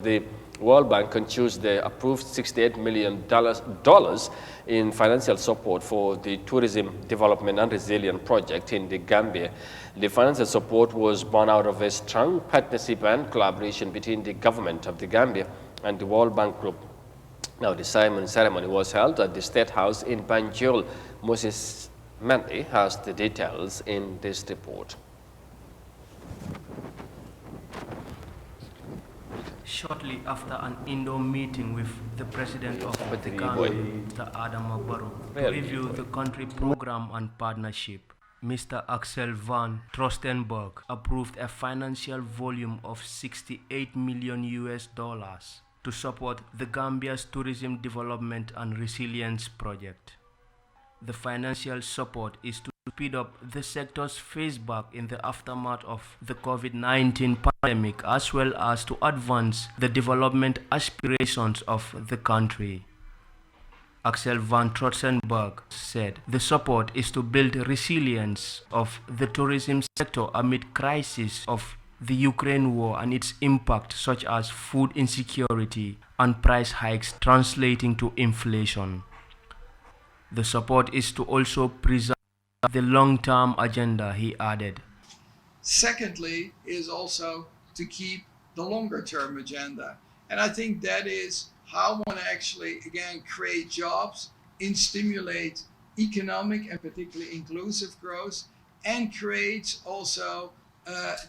The World Bank on Tuesday approved $68 million in financial support for the Tourism Development and Resilience Project in the Gambia. The financial support was born out of a strong partnership and collaboration between the government of the Gambia and the World Bank Group. Now, the ceremony was held at the State House in Banjul. Moses Mandy has the details in this report. Shortly after an indoor meeting with the president of the Gambia, Mr. Adama Barrow, to review the country program and partnership, Mr. Axel van Trostenberg approved a financial volume of $68 million to support the Gambia's Tourism Development and Resilience Project. The financial support is to speed up the sector's phase back in the aftermath of the COVID-19 pandemic, as well as to advance the development aspirations of the country. Axel van Trotsenberg said the support is to build resilience of the tourism sector amid crisis of the Ukraine war and its impact, such as food insecurity and price hikes translating to inflation. The support is to also preserve the long-term agenda, he added. Secondly, is also to keep the longer-term agenda. And I think that is how one actually, again, create jobs and stimulate economic and particularly inclusive growth, and creates also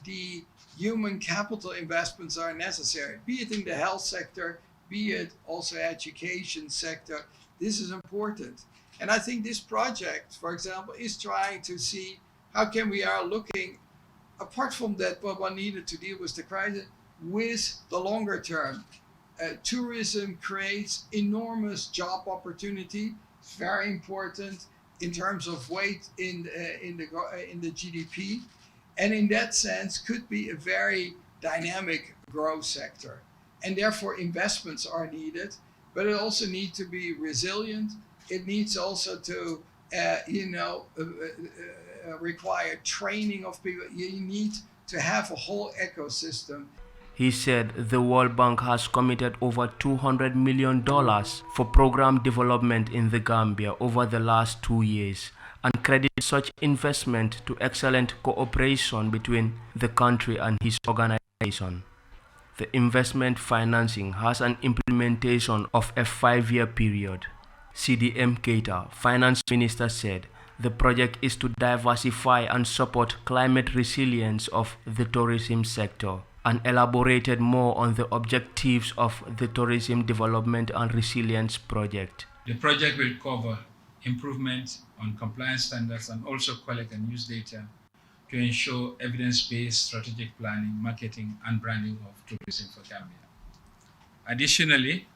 the human capital investments are necessary, be it in the health sector, be it also education sector. This is important. And I think this project, for example, is trying to see how can we are looking, apart from that, what one needed to deal with the crisis, with the longer term. Tourism creates enormous job opportunity, very important in terms of weight in the GDP, and in that sense could be a very dynamic growth sector. And therefore investments are needed, but it also needs to be resilient. It needs also to, require training of people. You need to have a whole ecosystem. He said the World Bank has committed over $200 million for program development in the Gambia over the last 2 years, and credits such investment to excellent cooperation between the country and his organization. The investment financing has an implementation of a 5-year period. CDM Keita, Finance Minister, said the project is to diversify and support climate resilience of the tourism sector, and elaborated more on the objectives of the Tourism Development and Resilience Project. The project will cover improvements on compliance standards and also collect and use data to ensure evidence-based strategic planning, marketing, and branding of tourism for Gambia. Additionally,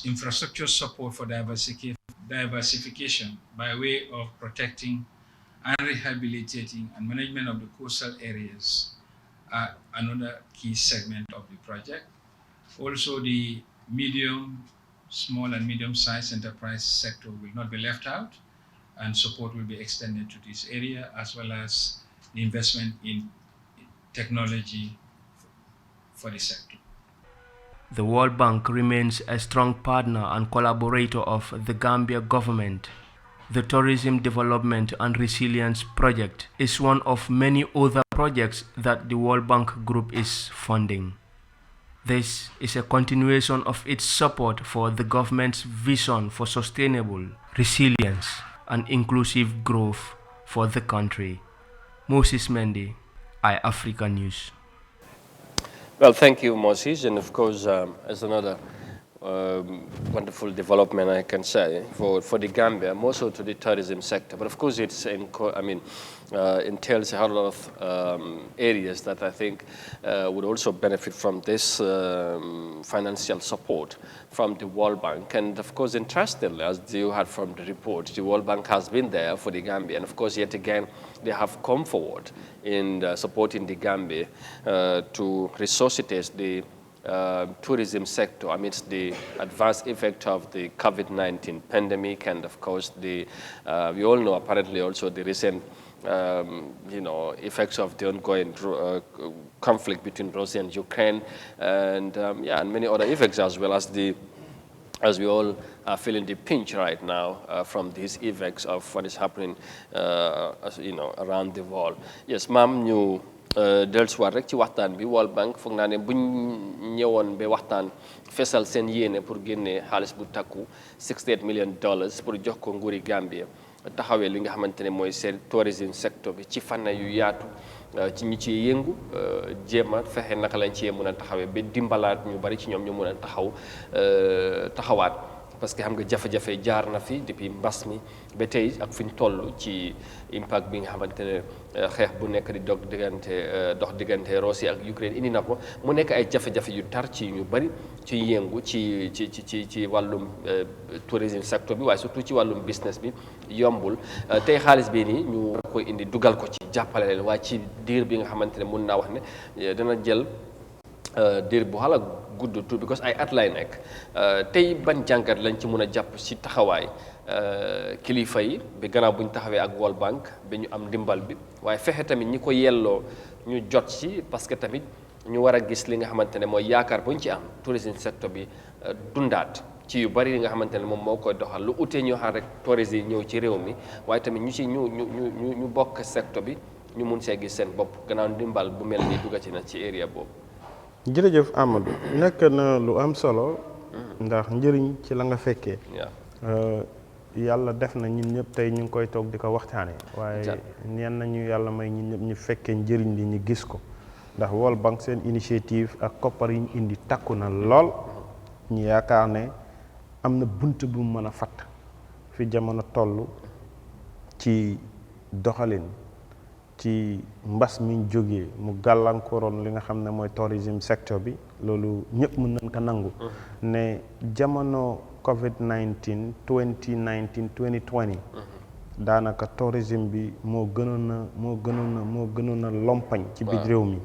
infrastructure support for diversification by way of protecting and rehabilitating and management of the coastal areas are another key segment of the project. Also, the small and medium-sized enterprise sector will not be left out, and support will be extended to this area, as well as the investment in technology for the sector. The World Bank remains a strong partner and collaborator of the Gambia government. The Tourism Development and Resilience Project is one of many other projects that the World Bank Group is funding. This is a continuation of its support for the government's vision for sustainable resilience and inclusive growth for the country. Moses Mendy, Eyeafrica News. Well, thank you, Moses, and of course, as another wonderful development, I can say, for the Gambia, more so to the tourism sector. But of course, entails a lot of areas that I think would also benefit from this financial support from the World Bank. And of course, interestingly, as you heard from the report, the World Bank has been there for the Gambia. And of course, yet again, they have come forward in supporting the Gambia to resuscitate the tourism sector amidst the adverse effect of the COVID-19 pandemic, and of course we all know apparently also the recent effects of the ongoing conflict between Russia and Ukraine, and and many other effects, as well as we all are feeling the pinch right now from these effects of what is happening, around the world. Yes, ma'am, ñu dellusiwaat rek ci waxtaan bi World Bank foog naa ne buñ ñëwoon ba waxtaan fesal seen yéene pour génne xaalis bu takku $68 million pour jox ko nguuri Gambia taxawee li nga xamante ne mooy seen tourism sector bi ci fànn yu yaatu ci ñi ci yëngu jéem a fexe naka lañ ci mën a taxawee ba dimbalaat ñu bari ci ñoom ñu mën a taxawaat parce que xam nga jafe-jafe jaar na fi depuis mbas mi ba tey ak fi ñu toll ci impact bi nga xamante ne xeex bu nekk di dox diggante Russie ak Ukraine indi na ko mu nekk ay jafe-jafe yu tar ci ñu bari ci yëngu ci wàllum tourisme secteur bi waaye surtout ci wàllum business bi yombul tey xaalis bi nii ñu koy indi dugal ko ci jàppale leen waaye ci diir bi nga xamante ne mun naa wax ne dana jël diir bu xala gudd tout because ay at lay nekk tey ban jàngat lañ ci mun a jàpp ci taxawaay kilifa yi bi gannaaw bu ñu taxawee ak World Bank bi ñu am ndimbal bi waaye fexe tamit ñi ko yelloo ñu jot ci parce que tamit ñu war a gis li nga xamante ne mooy yaakaar bu ñu ci am tourisme secteur bi dundaat ci yu bari li nga xamante ne moom moo koy doxal lu utee ñu xaar rek tourisme yi ñëw ci réew mi waaye tamit ñu bokk secteur bi ñu mun see gis seen bopp gannaaw ndimbal bu mel nii dugga ci na ci area boobu. jërëjëf Amadou nekk na lu am solo ndax njëriñ ci la nga fekkee yàlla def na ñun ñëpp tey ñu ngi koy toog di ko waxtaane waaye ñeen nañu yàlla may ñun ñëpp ñu fekkee njëriñ li ñu gis ko ndax World Bank seen initiative ak koppar yi ñu indi takku na lool ñu yaakaar ne am na bunt bu mu mën a fatt fi jamono toll ci doxalin ci mbas mi ñu jógee mu gàllankooroon li nga xam ne mooy tourism sector bi loolu ñëpp mën nañ ko nangu ne jamono COVID-19 2019 2020 daanaka tourisme bi moo gënoon a lompañ ci biir réew mi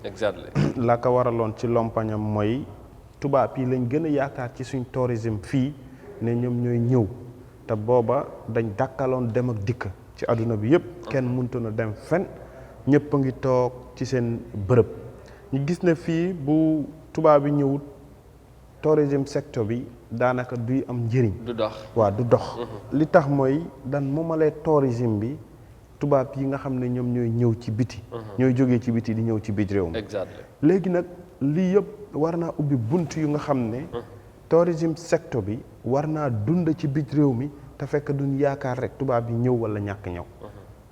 la ko waraloon ci lompañam mooy tubaab yi lañ gën a yaakaar ci suñ tourisme fii ne ñoom ñooy ñëw te booba dañ dàkkaloon dem ak dikk ci àdduna bi yëpp kenn mënutoon a dem fen ñëpp a ngi toog ci seen bërëb ñu gis ne fii bu tubaab yi ñëwut tourism sector bi daanaka duy am njëriñ du dox li tax mooy dan moomalee tourisme bi tubaab yi nga xam ne ñoom ñooy ñëw ci biti ñooy jógee ci biti di ñëw ci biir réew mi léegi nag lii yëpp war naa ubbi bunt yu nga xam ne tourism sector bi war naa dund ci biir réew mi te fekk duñ yaakaar rek tubaab yi ñëw wala ñàkk ñëw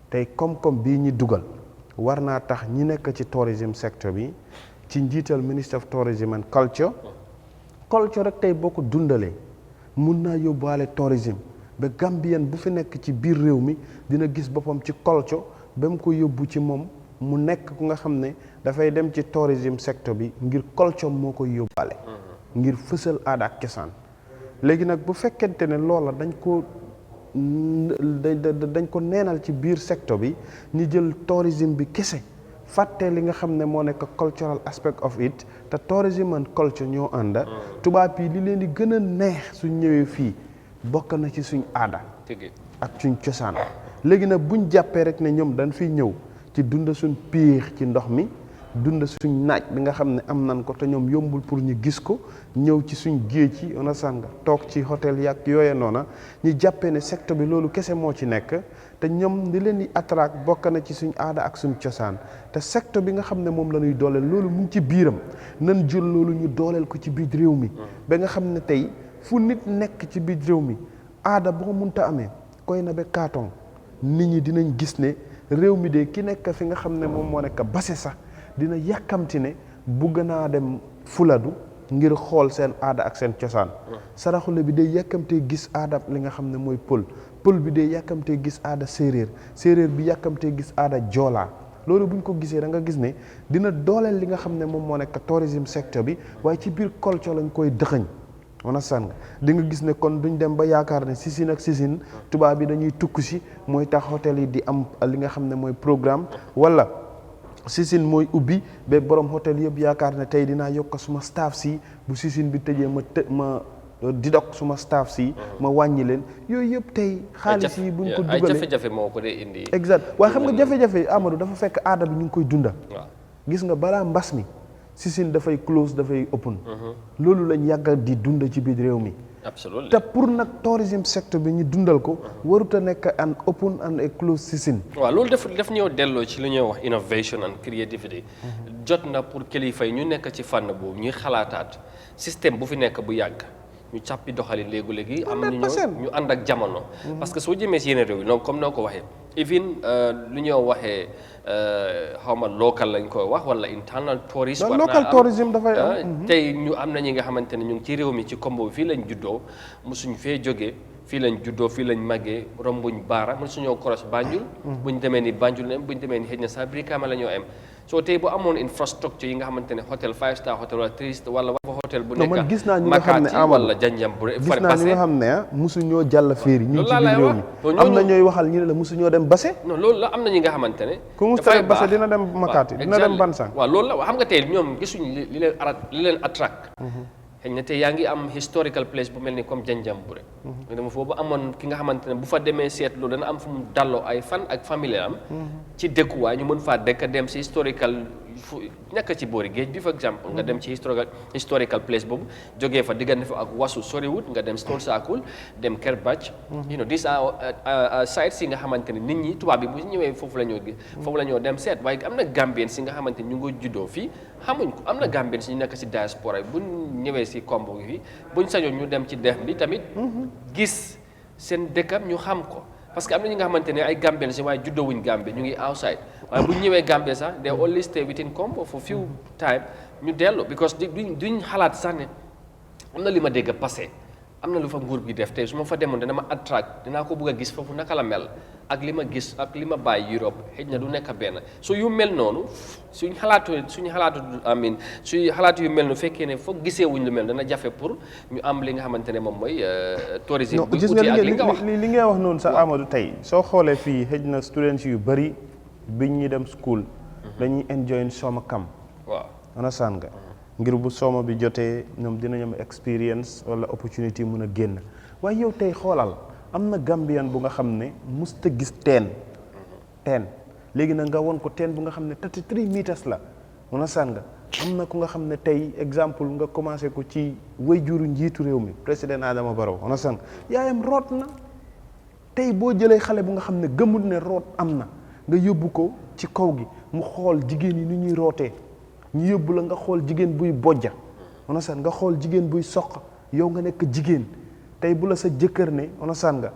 tey koom-koom bii ñi dugal war naa tax ñi nekk ci tourism sector bi ci njiital Minister of Tourism and Culture rek tey boo ko dundalee mun naa yóbbaale tourisme ba Gambien bu fi nekk ci biir réew mi dina gis boppam ci culture ba mu ko yóbbu ci moom mu nekk ku nga xam ne dafay dem ci tourism sector bi ngir culture moo koy yóbbaale ngir fësal aada ak cosaan léegi nag bu fekkente ne loola dañ ko neenal ci biir secteur bi ñu jël tourisme bi kese fàtte li nga xam ne moo nekk cultural aspect of it te tourism and culture ñoo ànda tubaab yi li leen di gën a neex suñ ñëwee fii bokk na ci suñ aada ak suñ cosaan léegi nag buñ jàppee rek ne ñoom dañ fiy ñëw ci dunda suñ piir ci ndox mi dunda suñ naaj bi nga xam ne am nan ko te ñoom yombul pour ñu gis ko ñëw ci suñ géej yi ona sanga toog ci hôtel yàgg yooye noona ñu jàppee ne secteur bi loolu kese moo ci nekk te ñoom li leen di attract bokk na ci suñ aada ak suñ cosaan te secteur bi nga xam ne moom la ñuy dooleel loolu mu ngi ci biiram nan jël loolu ñu dooleel ko ci biir réew mi ba nga xam ne tey fu nit nekk ci biir réew mi aada boo munta amee koy na ba kaatong nit ñi dinañ gis ne réew mi de ki nekk fi nga xam ne moom moo nekk base sax dina yàkkamti ne bugg naa dem fuladu ngir xool seen aada ak seen cosaan saraxule bi day yàkkamtee gis aada li nga xam ne mooy pël bi day yàkkamtee gis aada séeréer bi yàkkamtee gis aada joolaa loolu buñ ko gisee da nga gis ne dina dooleel li nga xam ne moom moo nekk tourism sector bi waaye ci biir culture lañ koy dëxëñ wana sàn nga di nga gis ne kon duñ dem ba yaakaar ne sisin ak sisin tubaab bi dañuy tukk si mooy tax hôtel yi di am li nga xam ne mooy programme wala sisin mooy ubbi ba borom hôtel yëpp yaakaar ne tey dinaa yokk suma staff si bu sisin bi tëjee ma deduct suma staff si ma wàññi leen yooyu yëpp tey xaalis yi buñ ko dugalee ay jafe-jafe moo ko dee indi. exact waaye xam nga jafe-jafe Amadou dafa fekk aada bi ñu ngi koy dunda gis nga balaa mbas mi Sisine dafay close dafay open loolu lañ yàgga di dunda ci biir réew mi absolument te pour nag tourisme secteur bi ñu dundal ko warut a nekk an open and a close Sisine. waaw loolu daf ñëw delloo ci li ñuy wax innovation and creativity jot na pour kilifa yi ñu nekk ci fànn boobu ñuy xalaataat système bu fi nekk bu yàgg ñu càppi doxali léegi am ñu ànd ak jamono. parce que soo jëmee si yeneen réew yi noonu comme noo ko waxee even lu ñoo waxee xaw ma local lañ koy wax wala internal tourist. war local tourism dafay am tey ñu am na ñi nga xamante ne ñu ngi ci réew mi ci kombo bi fii lañ juddoo mosuñ fee jógee fii lañ juddoo fii lañ màggee rombuñ baara mosuñoo cross Banjul. buñ demee ni Banjul ne buñ demee ni xëy na sax Brikama la ñoo am soo tey bu amoon infrastructure yi nga xamante ne hôtel 5 star hôtel wala 3 star wala hôtel bu nekk. man gis naa ñi nga xam ne wala janjam bu gis naa ñi nga xam ne mosuñoo jàll féeri ñu ci biir réew mi am na ñooy waxal ñu ne la mosuñoo dem Basse. non loolu la am na ñi nga xamante ne. ku mu tere Basse dina dem Makati dina dem Bansang. waaw loolu la xam nga tey ñoom gisuñ li leen attract xëy na tey yaa ngi am historical place bu mel ni comme Janjanbureh. dama foofu amoon ki nga xamante ne bu fa demee seetlu dana am fu mu dalloo ay fan ak famille am. ci dëkkuwaay ñu mën faa dëkk dem si historical fu nekk ci boori géej bi par exemple. nga dem ci historical place boobu jógee fa diggante fa ak Wasu soriwut nga dem Stone Circle dem Kerbach. you know these are sites yi nga xamante ne nit ñi tubaab bi bu ñëwee foofu la ñoo dem seet waaye am na Gambien si nga xamante ne ñu ngi juddoo fii xamuñ ko am na Gambien si ñu nekk si diaspora bu ñëwee si kombo gi buñ sañoon ñu dem ci dex bi tamit gis seen dëkkam ñu xam ko parce que am na ñi nga xamante ne ay Gambien si waaye juddoowuñ Gambie ñu ngi outside waaye buñ ñëwee Gambie sax they only stay within kombo for few time ñu dellu because duñ xalaat sax ne am na li ma dégg passé am na lu fa nguur gi def tey su ma fa demoon dana ma attract dinaa ko bëgg a gis foofu naka la mel ak li ma gis ak li ma bàyyi Europe xëy na du nekk benn so yu mel noonu suñ xalaatu yu mel noonu fekkee ne foog gisee wuñ lu mel dana jafe pour ñu am li nga xamante ne moom mooy tourisme bu uti ak li nga wax li ngay wax noonu sa Amadou tey soo xoolee fii xëy na students yu bëri biñ ñi dem school dañuy enjoy summer camp waaw understand nga ngir bu sooma bi jotee ñoom dinañ am experience wala opportunity mun a génn waaye yow tey xoolal am na Gambian bu nga xam ne musta gis teen léegi nag nga won ko teen bu nga xam ne 33 meters la understand nga am na ku nga xam ne tey exemple nga commencé ko ci wayjuru njiitu réew mi président Adama Barrow understand nga yaayam root na tey boo jëlee xale bu nga xam ne gëmul ne root am na nga yóbbu ko ci kaw gi mu xool jigéen yi ni ñuy rootee ñu yóbbu la nga xool jigéen buy bojja onasan nga xool jigéen buy soq yow nga nekk jigéen tey bu la sa jëkkër ne onasan nga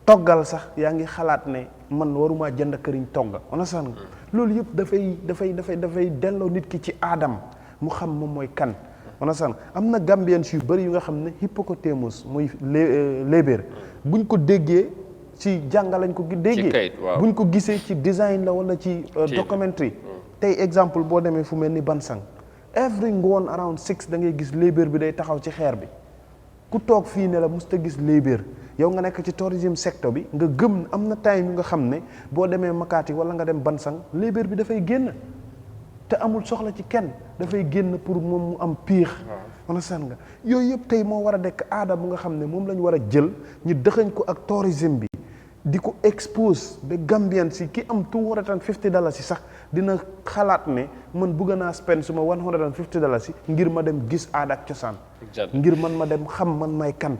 toggal sax yaa ngi xalaat ne man waruma jënd këriñ togga onasan nga loolu yëpp dafay delloo nit ki ci aadam mu xam moom mooy kan onasan am na Gambiens yu bëri yu nga xam ne hippopotamus muy léebéer buñ ko déggee ci jàngalañ ko déggee buñ ko gisee ci design la wala ci documentary tey exemple boo demee fu mel ni Bansang every ngoon around 6 da ngay gis léebéer bi day taxaw ci xeer bi ku toog fii ne la musta gis léebéer yow nga nekk ci tourisme secteur bi nga gëm am na time yu nga xam ne boo demee Makati wala nga dem Bansang léebéer bi dafay génn te amul soxla ci kenn dafay génn pour moom mu am piix understand nga yooyu yëpp tey moo war a nekk aada bu nga xam ne moom la ñu war a jël ñu dëxañ ko ak tourisme bi di ko expose ba Gambien si ki am $250 si sax dina xalaat ne man bëgg naa spend suma $150 si ngir ma dem gis aada ak cosaan ngir man ma dem xam man may kan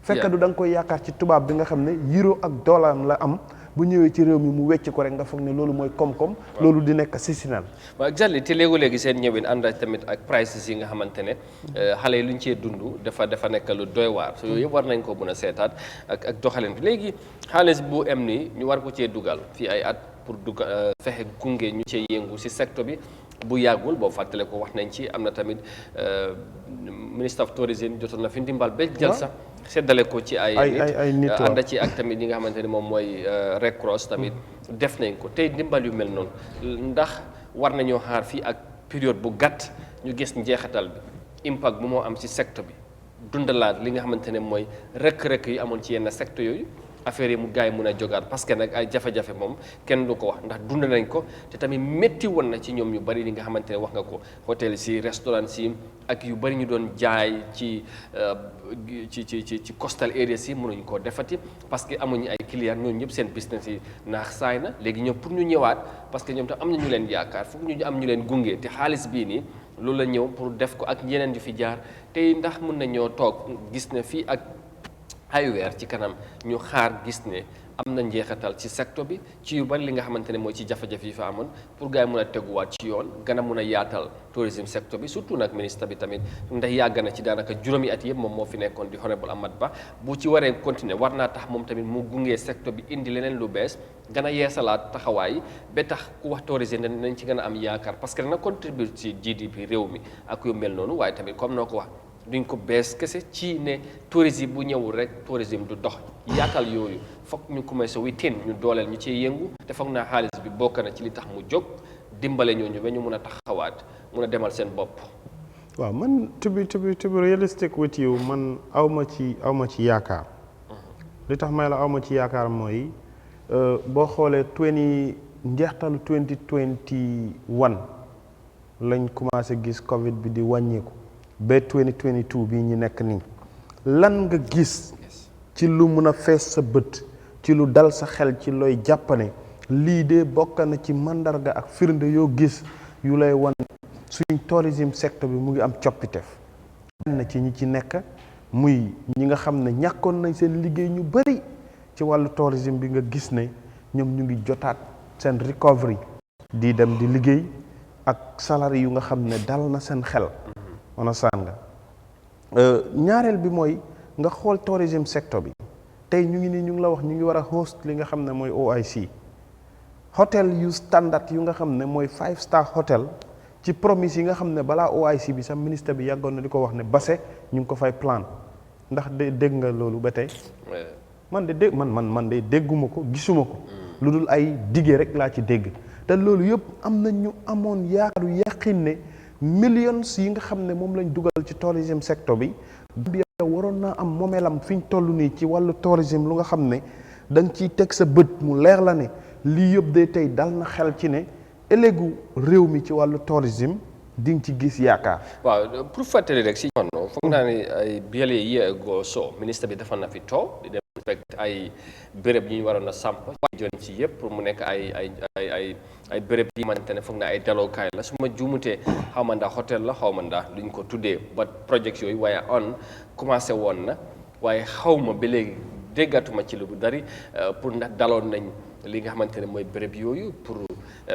fekk du da nga koy yaakaar ci tubaab bi nga xam ne euro ak dollar la am bu ñëwee ci réew mi mu wecc ko rek nga foog ne loolu mooy koom-koom loolu di nekk Sisinal waaw exactly te léegi seen ñëwin ànd tamit ak prices yi nga xamante ne xale yi lu ñu cee dund dafa nekk lu doy waar so yooyu yëpp war nañ ko mën a seetaat ak doxalin bi léegi xaalis bu am nii ñu war ko cee dugal fii ay at pour dugal fexe gunge ñu cee yëngu si secteur bi bu yàggul boo fàttale ko wax nañ ci am na tamit ministre of tourism jotoon na fi ndimbal ba jël sax seddale ko ci ay nit ànd ci ak tamit ñi nga xamante ne moom mooy Red Cross tamit def nañ ko tey ndimbal yu mel noonu ndax war nañoo xaar fii ak période bu gàtt ñu gis njeexital bi impact bu moo am ci secteur bi dundalaat li nga xamante ne mooy rëkk-rëkk yu amoon ci yenn secteur yooyu affaire yi mu gaay mun a jogaat parce que nag ay jafe-jafe moom kenn du ko wax ndax dund nañ ko te tamit métti woon na ci ñoom ñu bari li nga xamante ne wax nga ko hôtel si restaurant si ak yu bari ñu doon jaay ci coastal areas yi mënuñ koo defati parce que amuñu ay clients ñooñu ñëpp seen business yi naax saay na léegi ñoom pour ñu ñëwaat parce que ñoom tam am na ñu leen yaakaar foog ñu am ñu leen gunge te xaalis bii nii loolu la ñëw pour def ko ak ñeneen yu fi jaar tey ndax mun nañoo toog gis ne fii ak ay weer ci kanam ñu xaar gis ne am na njeexital ci secteur bi ci yu bari li nga xamante ne mooy ci jafe-jafe yi fa amoon pour gars yi mun a teguwaat ci yoon gën a mun a yaatal tourisme secteur bi surtout nag ministre bi tamit ndax yàgg na ci daanaka juróomi at yëpp moom moo fi nekkoon di honorable Amat Bah bu ci waree continuer war naa tax moom tamit mu gungee secteur bi indi leneen lu bees gën a yeesalaat taxawaay ba tax ku wax tourisme nañ ci gën a am yaakaar parce que dana contribuer ci GDP réew mi ak yu mel noonu waaye tamit comme noo ko wax duñ ko bees kese ci ne tourisme bu ñëwul rek tourisme du dox yaatal yooyu foog ñu commencé witin ñu dooleel ñu ciy yëngu te foog naa xaalis bi bokk na ci li tax mu jóg dimbale ñooñu ba ñu mun a taxawaat mun a demal seen bopp. waaw man to be realistic with you man awma ci yaakaar. li tax may la awma ci yaakaar mooy boo xoolee njeextalu 2021 lañ commencé gis Covid bi di wàññeeku. ba 2022 bii ñu nekk nii lan nga gis ci lu mun a fees sa bët ci lu dal sa xel ci looy jàppane lii de bokk na ci mandarga ak firnde yoo gis yu lay wan suñ tourisme secteur bi mu ngi am coppiteef na ci ñi ci nekk muy ñi nga xam ne ñàkkoon nañ seen liggéey ñu bari ci wàllu tourisme bi nga gis ne ñoom ñu ngi jotaat seen recovery di dem di liggéey ak salari yu nga xam ne dal na seen xel understand nga ñaareel bi mooy nga xool tourism sector bi tey ñu ngi la wax ñu ngi war a host li nga xam ne mooy OIC hôtel yu standard yu nga xam ne mooy 5-star hotel ci promise yi nga xam ne balaa OIC bi sax ministre bi yàggoon na di ko wax ne base ñu ngi ko fay plan ndax de dégg nga loolu ba tey man de dégg man de dégguma ko gisuma ko lu dul ay dige rek laa ci dégg te loolu yëpp am na ñu amoon yaakaaru yaqin ne millions yi nga xam ne moom lañ dugal ci tourisme secteur bi Gambia waroon naa am moomeelam fi ñu toll nii ci wàllu tourisme lu nga xam ne da nga ciy teg sa bët mu leer la ne lii yëpp de tey dal na xel ci ne ëllëgu réew mi ci wàllu tourisme di nga ci gis yaakaar. waaw pour fàttali rek si ñoom foog naa ne ay biale yi go so ministre bi dafa na fi toog di dem fekk ay béréb yi ñu waroon a samp jon ci yëpp pour mu nekk ay béréb yi xamante ne foog naa ay dalookaay la su ma juumutee xaw ma ndax hôtel la xaw ma ndax luñ ko tuddee ba projet yooyu waaye on commencé woon na waaye xaw ma ba léegi déggatuma ci lu dari pour ndax daloon nañ li nga xamante ne mooy béréb yooyu pour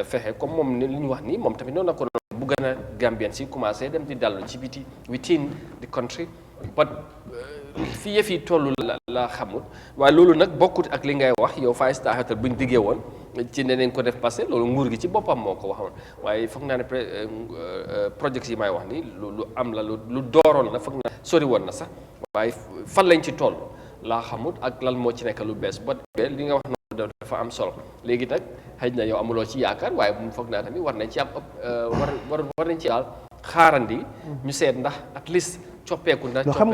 fexe comme moom li ñu wax nii moom tamit noonu la ko bu gën a Gambien si commencé dem di dallu ci biti within the country but fi yëf yi toll la xamul waaye loolu nag bokkut ak li ngay wax yow 5-star hotel buñ diggee woon ci ne nañ ko def passé loolu nguur gi ci boppam moo ko waxoon waaye foog naa ne projets yi may wax ni lu am la lu dooroon la foog naa sori woon na sax waaye fan lañ ci toll laa xamut ak lan moo ci nekk lu bees ba li nga wax noonu dafa am solo léegi nag xëy na yow amuloo ci yaakaar waaye foog naa tamit war nañ ci am war nañ ci daal xaarandi ñu seet ndax at least coppeeku ndax xam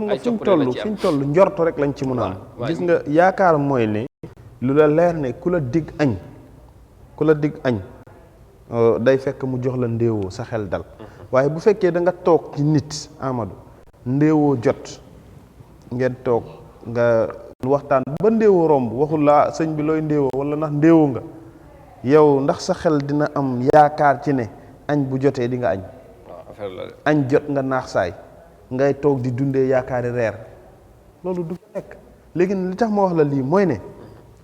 nga fi ñu toll njorto rek lañ ci mën a am gis nga yaakaar mooy ne lu la leer ne ku la dig añ day fekk mu jox la ndéewoo sa xel dal waaye bu fekkee da nga toog ci nit Amadou ndéewoo jot ngeen toog nga waxtaan ba ndéewoo romb waxul laa sëñ bi looy ndéewoo wala ndax ndéewoo nga yow ndax sa xel dina am yaakaar ci ne añ bu jotee di nga añ añ jot nga naax saay ngay toog di dundee yaakaari reer loolu du fa nekk léegi li tax ma wax la lii mooy ne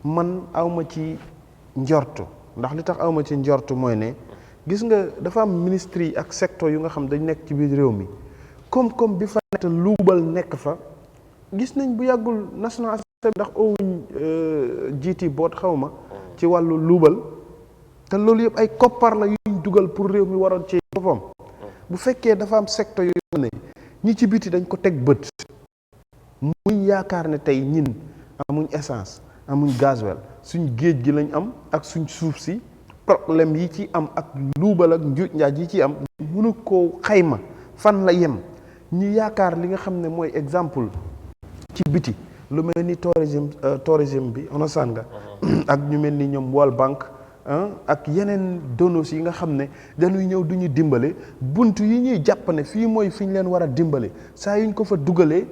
man awma ci njortu ndax li tax awma ci njortu mooy ne gis nga dafa am ministre yi ak secteur yu nga xam dañ nekk ci biir réew mi comme bi fa nekk luubal nekk fa gis nañ bu yàggul national assembly ndax owuñ jiiti boot xaw ma ci wàllu luubal te loolu yëpp ay koppar la yuñ dugal pour réew mi waroon ci boppam bu fekkee dafa am secteur yu ne ñi ci biti dañ ko teg bët muñ yaakaar ne tey ñin amuñ essence amuñ gasoil suñ géej gi lañ am ak suñ suuf si problème yi ci am ak luubal ak njuuj njaaj yi ci am mënu koo xayma fan la yem ñu yaakaar li nga xam ne mooy exemple ci biti lu mel ni tourisme bi understand nga ak ñu mel ni ñoom World Bank ak yeneen donos yi nga xam ne dañuy ñëw duñu dimbale buntu yi ñuy jàpp ne fii mooy fi ñu leen war a dimbale saa yuñ ko fa dugalee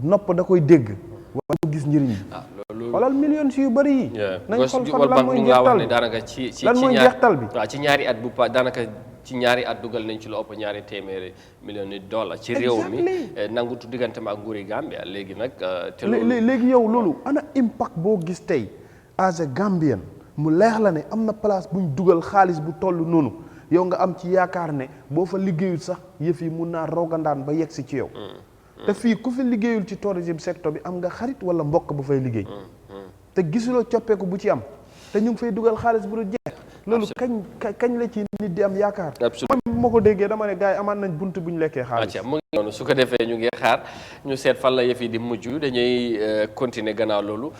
nopp da koy dégg war mu gis njëriñ bi xoolal millions yu bëri yi nañ xool fan lan mooy njeextal bi daanaka lan mooy njeextal bi waaw ci ñaari at bu daanaka ci ñaari at dugal nañ ci lu ëpp ñaari téeméeri millions de dollars ci réew mi nangutu diggante ma ak nguuri Gambia léegi nag te léegi yow loolu ana impact boo gis tey as a Gambian mu leex la ne am na place buñ dugal xaalis bu toll noonu yow nga am ci yaakaar ne boo fa liggéeyul sax yëf yi mun naa rogandaan ba yegg si ci yow te fii ku fi liggéeyul ci tourisme secteur bi am nga xarit wala mbokk bu fay liggéey te gisuloo coppeeku bu ci am te ñu ngi fay dugal xaalis bu dul jeex loolu kañ la ci nit di am yaakaar man bu ma ko déggee dama ne gars yi amaat nañ bunt bu ñu lekkee xaalis mu ngi noonu su ko defee ñu ngi xaar ñu seet fan la yëf yi di mujj dañuy continuer gannaaw loolu